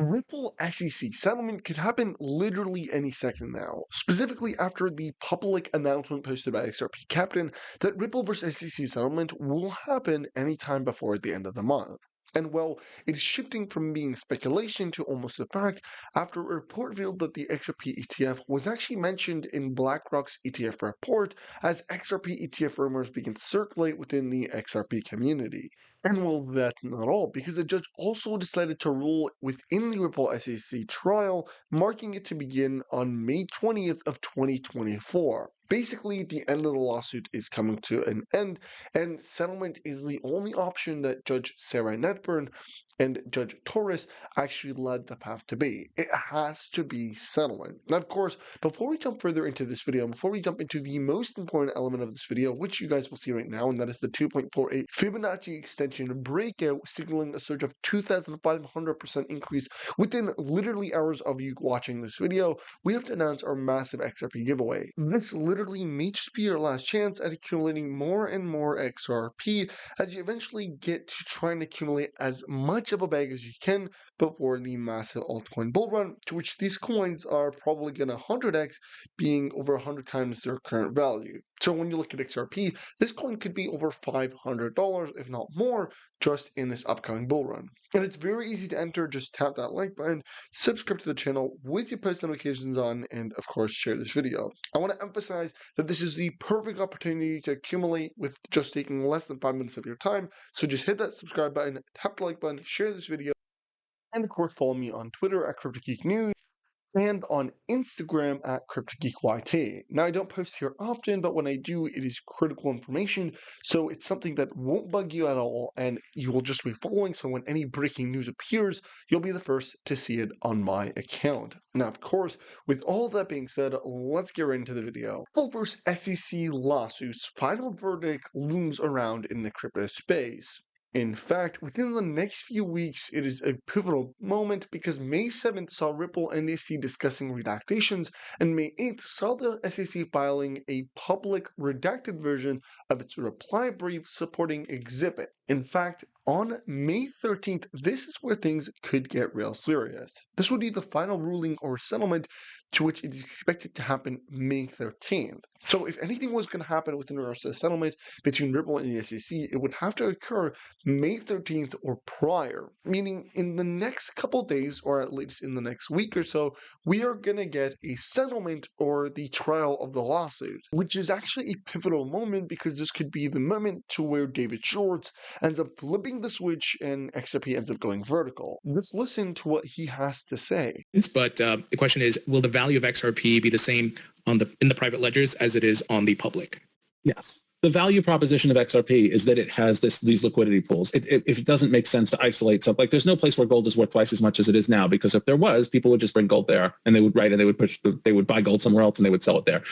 Ripple SEC settlement could happen literally any second now, specifically after the public announcement posted by XRP Captain that Ripple vs. SEC settlement will happen anytime before the end of the month. And well, it is shifting from being speculation to almost a fact after a report revealed that the XRP ETF was actually mentioned in BlackRock's ETF report as XRP ETF rumors begin to circulate within the XRP community. And well, that's not all, because the judge also decided to rule within the Ripple SEC trial, marking it to begin on May 20th of 2024. Basically, the end of the lawsuit is coming to an end, and settlement is the only option that Judge Sarah Netburn and Judge Torres actually led the path to be. It has to be settlement. Now, of course, before we jump further into this video, before we jump into the most important element of this video, which you guys will see right now, and that is the 2.48 Fibonacci extension breakout, signaling a surge of 2,500% increase within literally hours of you watching this video, we have to announce our massive XRP giveaway. This literally may just be your last chance at accumulating more and more XRP as you eventually get to try and accumulate as much of a bag as you can before the massive altcoin bull run, to which these coins are probably going to 100x, being over 100 times their current value. So when you look at XRP, this coin could be over $500, if not more, just in this upcoming bull run. And it's very easy to enter. Just tap that like button, subscribe to the channel with your post notifications on, and of course share this video. I want to emphasize that this is the perfect opportunity to accumulate with just taking less than 5 minutes of your time. So just hit that subscribe button, tap the like button, share this video, and of course follow me on Twitter at CryptoGeekNews and on Instagram at CryptoGeekYT. Now, I don't post here often, but when I do, it is critical information, so it's something that won't bug you at all, and you will just be following, so when any breaking news appears, you'll be the first to see it on my account. Now, of course, with all that being said, let's get right into the video. Ripple vs. SEC lawsuits, final verdict looms around in the crypto space. In fact, within the next few weeks, it is a pivotal moment because May 7th saw Ripple and the SEC discussing redactations, and May 8th saw the SEC filing a public redacted version of its reply brief supporting Exhibit. In fact, on May 13th, this is where things could get real serious. This would be the final ruling or settlement, to which it is expected to happen May 13th. So if anything was going to happen within regards to the settlement between Ripple and the SEC, it would have to occur May 13th or prior, meaning in the next couple days, or at least in the next week or so, we are going to get a settlement or the trial of the lawsuit, which is actually a pivotal moment because this could be the moment to where David Shorts ends up flipping the switch and XRP ends up going vertical. Let's listen to what he has to say. But the question is, will the value of XRP be the same in the private ledgers as it is on the public? Yes. The value proposition of XRP is that it has these liquidity pools. If it doesn't make sense to isolate something, like there's no place where gold is worth twice as much as it is now, because if there was, people would just bring gold there and they would they would buy gold somewhere else and they would sell it there.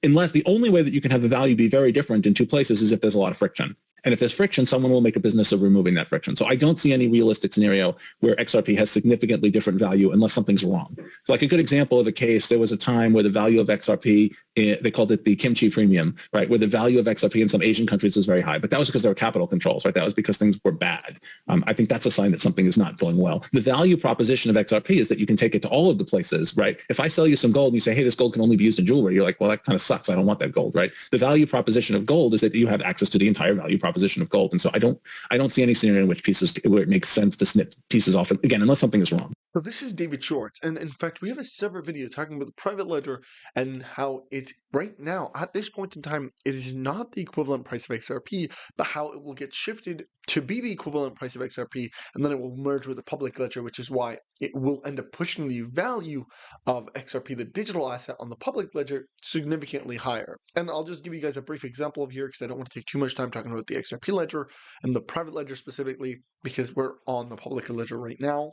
Unless the only way that you can have the value be very different in two places is if there's a lot of friction. And if there's friction, someone will make a business of removing that friction. So I don't see any realistic scenario where XRP has significantly different value unless something's wrong. So like a good example of a case, there was a time where the value of XRP, they called it the kimchi premium, right? Where the value of XRP in some Asian countries was very high, but that was because there were capital controls, right? That was because things were bad. I think that's a sign that something is not going well. The value proposition of XRP is that you can take it to all of the places, right? If I sell you some gold and you say, hey, this gold can only be used in jewelry, you're like, well, that kind of sucks. I don't want that gold, right? The value proposition of gold is that you have access to the entire value proposition of gold. And so I don't see any scenario in which where it makes sense to snip pieces off, again, unless something is wrong. So this is David Shorts, and in fact, we have a separate video talking about the private ledger and how it, right now, at this point in time, it is not the equivalent price of XRP, but how it will get shifted to be the equivalent price of XRP, and then it will merge with the public ledger, which is why it will end up pushing the value of XRP, the digital asset, on the public ledger significantly higher. And I'll just give you guys a brief example of here because I don't want to take too much time talking about the XRP ledger and the private ledger specifically, because we're on the public ledger right now.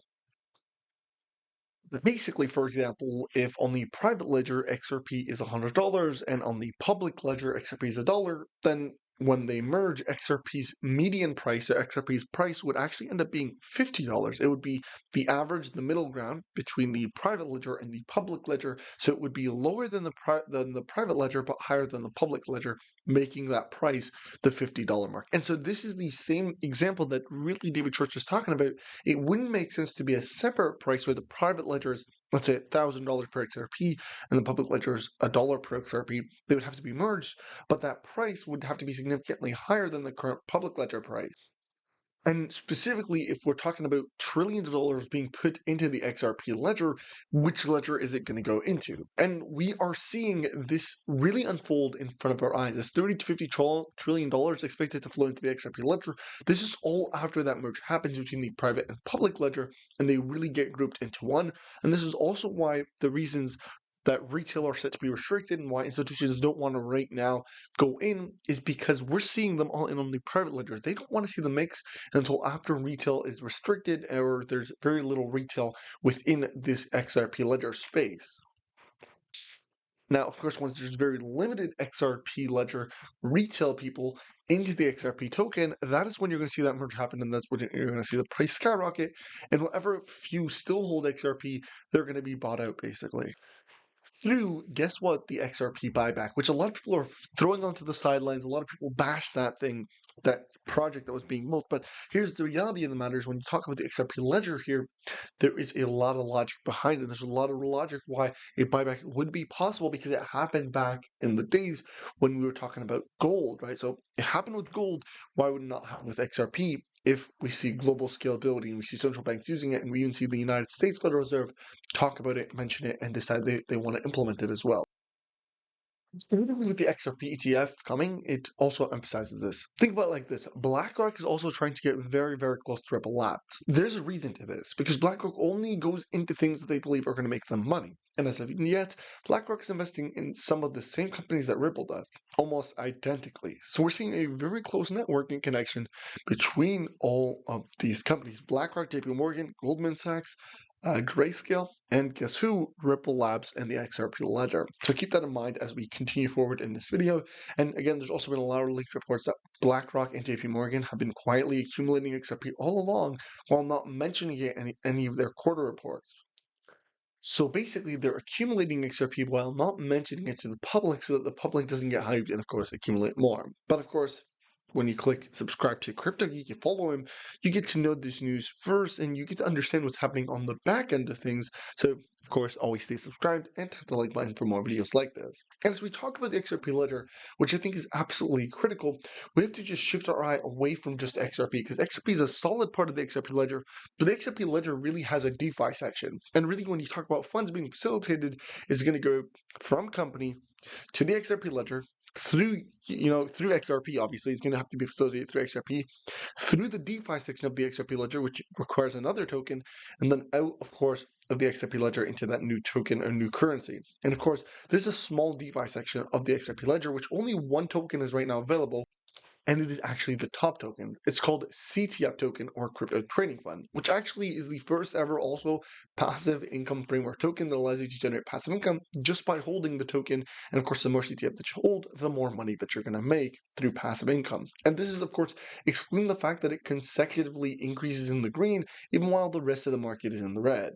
Basically, for example, if on the private ledger XRP is $100 and on the public ledger XRP is $1, then when they merge, XRP's median price, or XRP's price, would actually end up being $50. It would be the average, the middle ground between the private ledger and the public ledger. So it would be lower than the private ledger, but higher than the public ledger, making that price the $50 mark. And so this is the same example that really David Schwartz was talking about. It wouldn't make sense to be a separate price where the private ledger is, let's say, $1,000 per XRP and the public ledger is $1 per XRP. They would have to be merged, but that price would have to be significantly higher than the current public ledger price. And specifically, if we're talking about trillions of dollars being put into the XRP ledger, which ledger is it going to go into? And we are seeing this really unfold in front of our eyes. This $30 to $50 trillion expected to flow into the XRP ledger. This is all after that merge happens between the private and public ledger, and they really get grouped into one. And this is also why the reasons that retail are set to be restricted and why institutions don't want to right now go in is because we're seeing them all in on the private ledgers. They don't want to see the mix until after retail is restricted or there's very little retail within this XRP ledger space. Now, of course, once there's very limited XRP ledger retail people into the XRP token, that is when you're going to see that merge happen, and that's when you're going to see the price skyrocket. And whatever few still hold XRP, they're going to be bought out basically. Through, guess what, the XRP buyback, which a lot of people are throwing onto the sidelines. A lot of people bash that thing, that project that was being built. But here's the reality of the matter is when you talk about the XRP ledger here, there is a lot of logic behind it. There's a lot of logic why a buyback would be possible because it happened back in the days when we were talking about gold, right? So it happened with gold. Why would it not happen with XRP? If we see global scalability and we see central banks using it, and we even see the United States Federal Reserve talk about it, mention it, and decide they want to implement it as well. With the XRP ETF coming, it also emphasizes this. Think about it like this. BlackRock is also trying to get very, very close to Ripple Labs. There's a reason to this, because BlackRock only goes into things that they believe are going to make them money. And as of yet, BlackRock is investing in some of the same companies that Ripple does, almost identically. So we're seeing a very close networking connection between all of these companies. BlackRock, JP Morgan, Goldman Sachs, Grayscale, and guess who? Ripple Labs and the XRP ledger. So keep that in mind as we continue forward in this video. And again, there's also been a lot of leaked reports that BlackRock and JP Morgan have been quietly accumulating XRP all along while not mentioning it in any of their quarter reports. So basically, they're accumulating XRP while not mentioning it to the public so that the public doesn't get hyped and, of course, accumulate more. But, of course, when you click subscribe to Crypto Geek, you follow him, you get to know this news first and you get to understand what's happening on the back end of things. So, of course, always stay subscribed and tap the like button for more videos like this. And as we talk about the XRP ledger, which I think is absolutely critical, we have to just shift our eye away from just XRP because XRP is a solid part of the XRP ledger, but the XRP ledger really has a DeFi section. And really, when you talk about funds being facilitated, it's going to go from company to the XRP ledger, through XRP, obviously, it's going to have to be facilitated through XRP, through the DeFi section of the XRP ledger, which requires another token, and then out, of course, of the XRP ledger into that new token or new currency. And of course, there's a small DeFi section of the XRP ledger, which only one token is right now available, and it is actually the top token. It's called CTF token or crypto trading fund, which actually is the first ever also passive income framework token that allows you to generate passive income just by holding the token. And of course, the more CTF that you hold, the more money that you're going to make through passive income. And this is, of course, excluding the fact that it consecutively increases in the green, even while the rest of the market is in the red.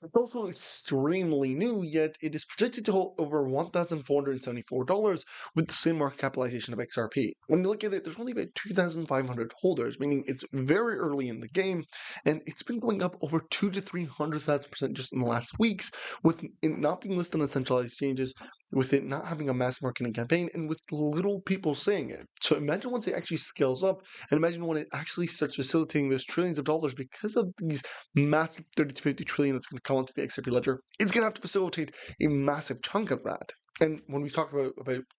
It's also extremely new, yet it is projected to hold over $1,474 with the same market capitalization of XRP. When you look at it, there's only about 2,500 holders, meaning it's very early in the game, and it's been going up over 200 to 300,000% just in the last weeks, with it not being listed on centralized exchanges, with it not having a mass marketing campaign, and with little people saying it. So imagine once it actually scales up, and imagine when it actually starts facilitating those trillions of dollars because of these massive 30 to 50 trillion that's going to come onto the XRP ledger, it's going to have to facilitate a massive chunk of that. And when we talk about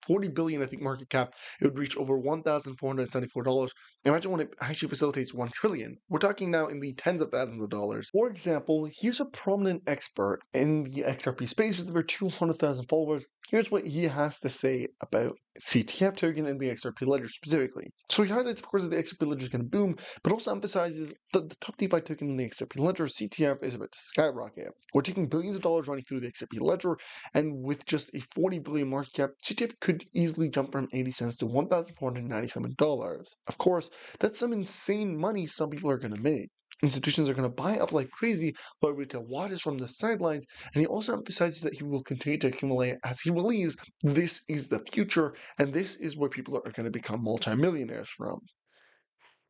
40 billion, I think, market cap, it would reach over $1,474. Imagine when it actually facilitates 1 trillion. We're talking now in the tens of thousands of dollars. For example, here's a prominent expert in the XRP space with over 200,000 followers. Here's what he has to say about CTF token and the XRP ledger specifically. So he highlights, of course, that the XRP ledger is going to boom, but also emphasizes that the top DeFi token in the XRP ledger, CTF, is about to skyrocket. We're taking billions of dollars running through the XRP ledger, and with just a 40 billion market cap, CTF could easily jump from 80 cents to $1,497. Of course, that's some insane money some people are going to make. Institutions are going to buy up like crazy, while retail watches from the sidelines, and he also emphasizes that he will continue to accumulate as he believes this is the future, and this is where people are going to become multimillionaires from.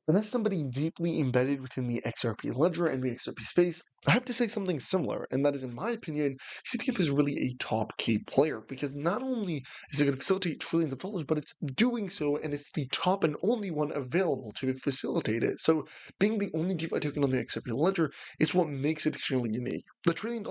And as somebody deeply embedded within the XRP ledger and the XRP space, I have to say something similar, and that is, in my opinion, CTF is really a top key player because not only is it going to facilitate trillions of dollars, but it's doing so, and it's the top and only one available to facilitate it. So, being the only DeFi token on the XRP ledger is what makes it extremely unique. The $1 trillion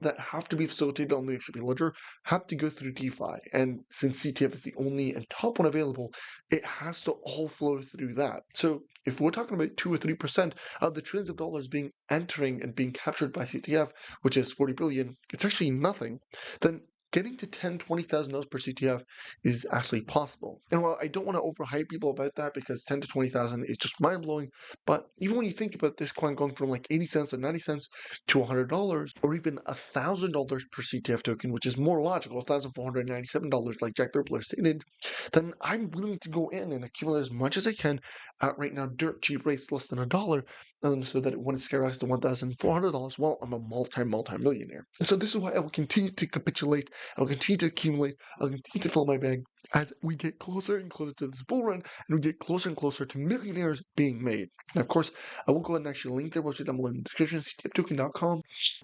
that have to be facilitated on the XRP ledger have to go through DeFi, and since CTF is the only and top one available, it has to all flow through that. So, if we're talking about 2 or 3% of the trillions of dollars being entering and being captured by CTF, which is 40 billion, it's actually nothing, then getting to $10,000-$20,000 per CTF is actually possible. And while I don't want to overhype people about that because 10 to 20,000 is just mind blowing, but even when you think about this coin going from like 80 cents to 90 cents to $100 or even $1,000 per CTF token, which is more logical, $1,497 like Jack the Ripper stated, then I'm willing to go in and accumulate as much as I can at right now dirt cheap rates less than $1. So that when it skyrockets to $1,400, well, I'm a multi-millionaire. And so this is why I will continue to capitulate, I will continue to accumulate, I'll continue to fill my bag as we get closer and closer to this bull run, and we get closer and closer to millionaires being made. And of course, I will go ahead and actually link their website down below in the description, ctftoken.com.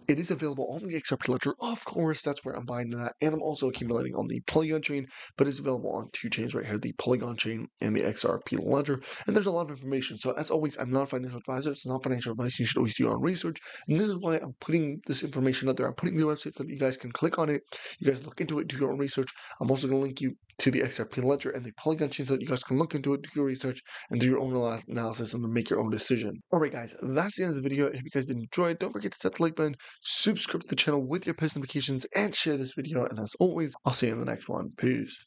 It is available on the XRP ledger, of course, that's where I'm buying that, and I'm also accumulating on the Polygon chain, but it's available on two chains right here, the Polygon chain and the XRP ledger, and there's a lot of information. So as always, I'm not a financial advisor, it's not financial advice, you should always do your own research, and this is why I'm putting this information out there. I'm putting the website so that you guys can click on it, you guys look into it, do your own research. I'm also going to link you to the XRP ledger and the Polygon chain so that you guys can look into it, do your research, and do your own analysis and make your own decision. Alright guys, that's the end of the video. I hope you guys did enjoy it. Don't forget to tap the like button, subscribe to the channel with your post notifications, and share this video. And as always, I'll see you in the next one. Peace.